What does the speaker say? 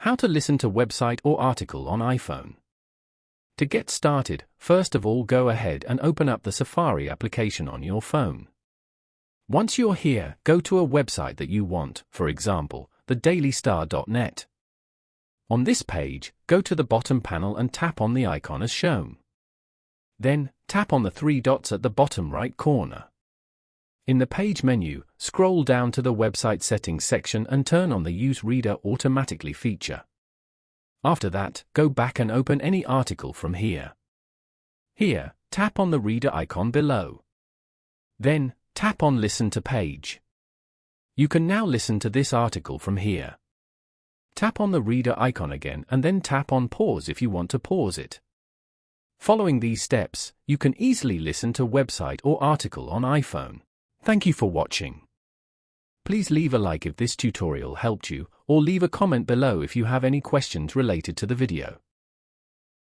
How to listen to website or article on iPhone. To get started, first of all go ahead and open up the Safari application on your phone. Once you're here, go to a website that you want, for example, thedailystar.net. On this page, go to the bottom panel and tap on the icon as shown. Then, tap on the three dots at the bottom right corner. In the page menu, scroll down to the website settings section and turn on the Use Reader Automatically feature. After that, go back and open any article from here. Here, tap on the reader icon below. Then, tap on Listen to Page. You can now listen to this article from here. Tap on the reader icon again and then tap on Pause if you want to pause it. Following these steps, you can easily listen to website or article on iPhone. Thank you for watching. Please leave a like if this tutorial helped you, or leave a comment below if you have any questions related to the video.